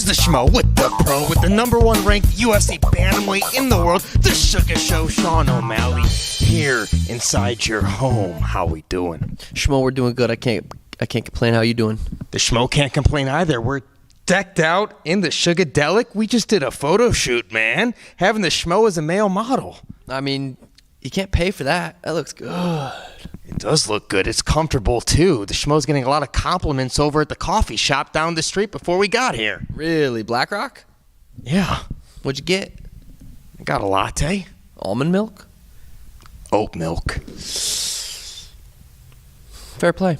the Schmo with the pro, with the #1 ranked UFC bantamweight in the world, the Suga Sean O'Malley, here inside your home. How we doing? Schmo, we're doing good. I can't complain. How you doing? The Schmo can't complain either. We're decked out in the Sugadelics. We just did a photo shoot, man. Having the Schmo as a male model. I mean, you can't pay for that. That looks good. It does look good. It's comfortable, too. The Schmo's getting a lot of compliments over at the coffee shop down the street before we got here. Really? Black Rock? Yeah. What'd you get? I got a latte. Almond milk? Oat milk. Fair play.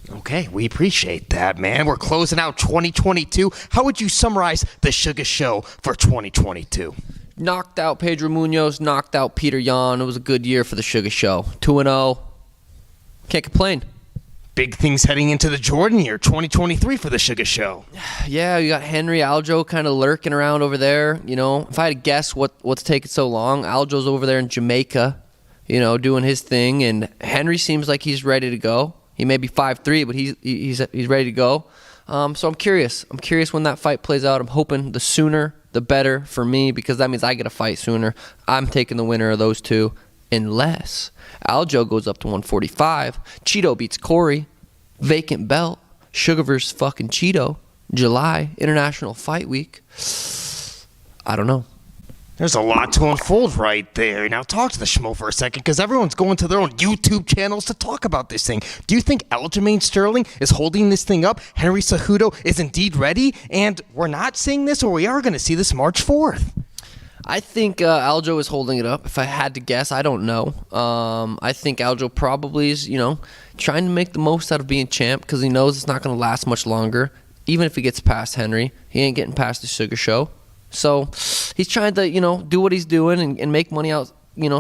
Okay, we appreciate that, man. We're closing out 2022. How would you summarize the Suga Show for 2022? Knocked out Pedro Munoz, knocked out Peter Yan. It was a good year for the Suga Show. 2-0. Can't complain. Big things heading into the Jordan year, 2023 for the Suga Show. Yeah, you got Henry Aljo kind of lurking around over there. You know, if I had to guess what's taking so long, Aljo's over there in Jamaica, you know, doing his thing, and Henry seems like he's ready to go. He may be 5'3", but he's ready to go. So I'm curious. I'm curious when that fight plays out. I'm hoping the sooner the better for me, because that means I get a fight sooner. I'm taking the winner of those two, unless Aljo goes up to 145. Chito beats Cory. Vacant belt. Sugar versus fucking Chito. July, International Fight Week. I don't know. There's a lot to unfold right there. Now talk to the Schmo for a second, because everyone's going to their own YouTube channels to talk about this thing. Do you think Aljamain Sterling is holding this thing up? Henry Cejudo is indeed ready? And we're not seeing this, or we are going to see this March 4th? I think Aljo is holding it up. If I had to guess, I don't know. I think Aljo probably is, trying to make the most out of being champ, because he knows it's not going to last much longer. Even if he gets past Henry, he ain't getting past the Suga Show. So he's trying to, do what he's doing and make money out,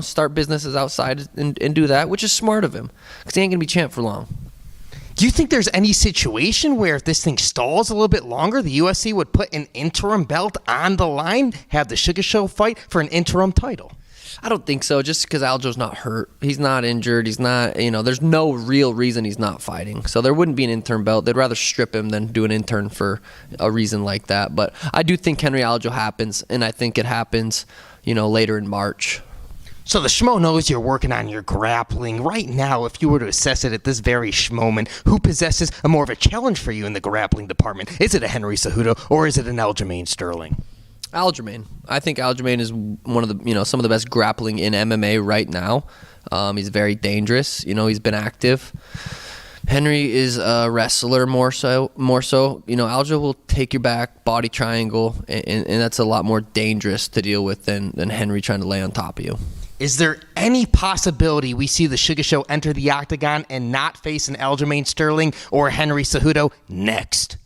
start businesses outside and do that, which is smart of him, because he ain't going to be champ for long. Do you think there's any situation where if this thing stalls a little bit longer, the UFC would put an interim belt on the line, have the Suga Show fight for an interim title? I don't think so, just because Aljo's not hurt. He's not injured. He's not, there's no real reason he's not fighting. So there wouldn't be an interim belt. They'd rather strip him than do an intern for a reason like that. But I do think Henry Aljo happens, and I think it happens, later in March. So the Schmo knows you're working on your grappling. Right now, if you were to assess it at this very moment, who possesses a more of a challenge for you in the grappling department? Is it a Henry Cejudo, or is it an Aljamain Sterling? Aljamain. I think Aljamain is one of the, some of the best grappling in MMA right now. He's very dangerous. He's been active. Henry is a wrestler more so. Aljo will take your back, body triangle, and that's a lot more dangerous to deal with than Henry trying to lay on top of you. Is there any possibility we see the Suga Show enter the octagon and not face an Aljamain Sterling or Henry Cejudo next?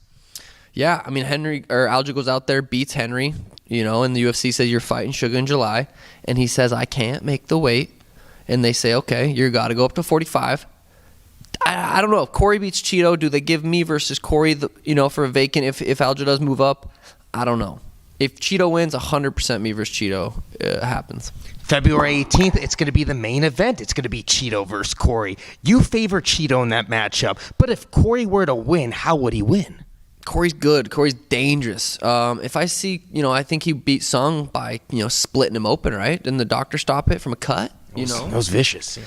Yeah, I mean, Aljo goes out there, beats Henry, and the UFC says you're fighting Suga in July, and he says, I can't make the weight, and they say, okay, you got to go up to 45. I don't know. If Cory beats Chito, do they give me versus Cory, for a vacant if Aljo does move up? I don't know. If Chito wins, 100% me versus Chito happens. February 18th, it's going to be the main event. It's going to be Chito versus Cory. You favor Chito in that matchup, but if Cory were to win, how would he win? Cory's good. Cory's dangerous. If I see, I think he beat Sung by, splitting him open, right? Didn't the doctor stop it from a cut? That was vicious. Yeah.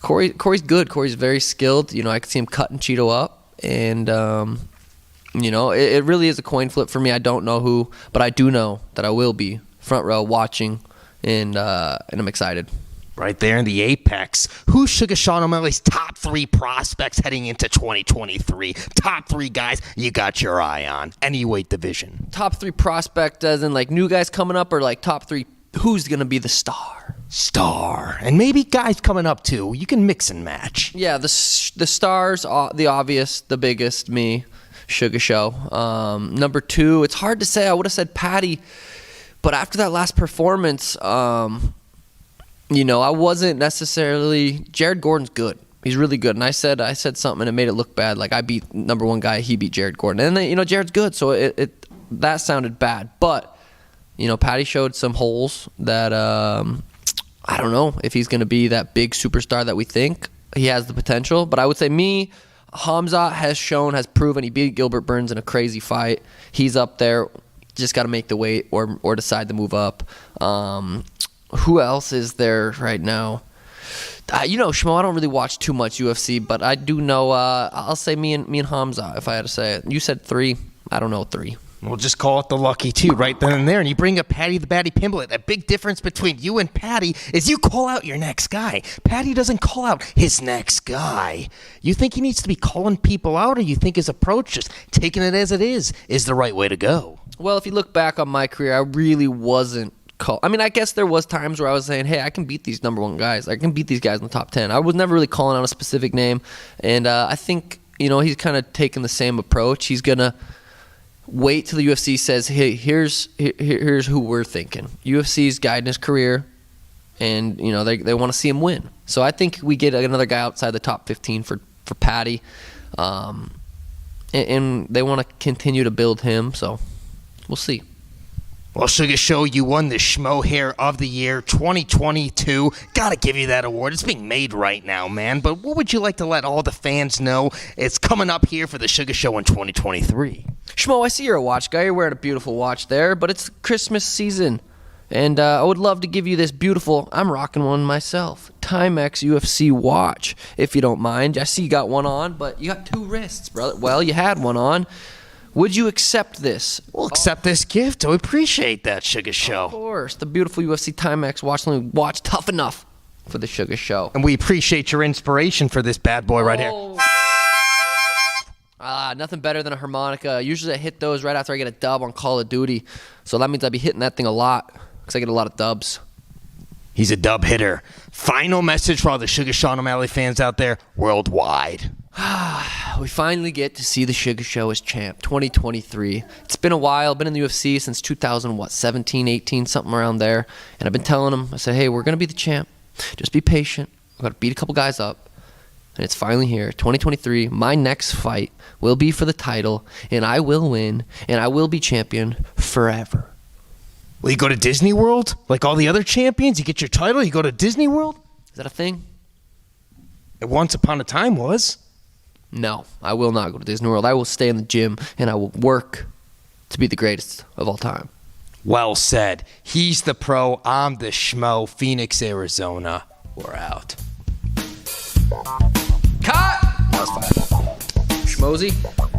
Cory's good. Cory's very skilled. I could see him cutting Chito up. And, it really is a coin flip for me. I don't know who, but I do know that I will be front row watching, and I'm excited. Right there in the apex. Who's Suga Sean O'Malley's top 3 prospects heading into 2023? Top 3 guys you got your eye on. Any weight division. Top 3 prospect as in like new guys coming up, or like top 3 who's going to be the star? Star. And maybe guys coming up too. You can mix and match. Yeah, the stars, the obvious, the biggest, me, Suga Show. Number 2, it's hard to say. I would have said Paddy, but after that last performance, I wasn't necessarily. Jared Gordon's good. He's really good. And I said something and it made it look bad. Like I beat #1 guy, he beat Jared Gordon. And then, Jared's good, so it that sounded bad. But, Paddy showed some holes that I don't know if he's going to be that big superstar that we think. He has the potential. But I would say Hamza has proven he beat Gilbert Burns in a crazy fight. He's up there. just got to make the weight or decide to move up. Who else is there right now? Schmo, I don't really watch too much UFC, but I do know. I'll say me and Hamza, if I had to say it. You said 3. I don't know 3. We'll just call it the lucky 2 right then and there. And you bring up Paddy the Paddy Pimblett. A big difference between you and Paddy is you call out your next guy. Paddy doesn't call out his next guy. You think he needs to be calling people out, or you think his approach, just taking it as it is the right way to go? Well, if you look back on my career, I really wasn't I guess there was times where I was saying, hey, I can beat these number 1 guys. I can beat these guys in the top 10. I was never really calling out a specific name. And I think, he's kind of taking the same approach. He's going to wait till the UFC says, hey, here's who we're thinking. UFC's guiding his career, and they want to see him win. So I think we get another guy outside the top 15 for Paddy, and they want to continue to build him. So we'll see. Well, Suga Show, you won the Schmo Hair of the Year 2022. Gotta give you that award. It's being made right now, man. But what would you like to let all the fans know? It's coming up here for the Suga Show in 2023. Schmo, I see you're a watch guy. You're wearing a beautiful watch there, but it's Christmas season. And I would love to give you this beautiful, I'm rocking one myself, Timex UFC watch, if you don't mind. I see you got one on, but you got 2 wrists, brother. Well, you had one on. Would you accept this? We'll accept this gift. I appreciate that, Suga Show. Of course. The beautiful UFC Timex watch tough enough for the Suga Show. And we appreciate your inspiration for this bad boy right here. Nothing better than a harmonica. Usually I hit those right after I get a dub on Call of Duty. So that means I'd be hitting that thing a lot because I get a lot of dubs. He's a dub hitter. Final message for all the Suga Sean O'Malley fans out there worldwide. We finally get to see the Suga Show as champ, 2023. It's been a while. Been in the UFC since 2017, 18, something around there. And I've been telling him, I said, hey, we're going to be the champ. Just be patient. We've got to beat a couple guys up. And it's finally here, 2023. My next fight will be for the title, and I will win, and I will be champion forever. Will you go to Disney World? Like all the other champions? You get your title, you go to Disney World? Is that a thing? It once upon a time was. No, I will not go to Disney World. I will stay in the gym, and I will work to be the greatest of all time. Well said. He's the pro. I'm the Schmo. Phoenix, Arizona. We're out. Cut! That was fine. Schmozy.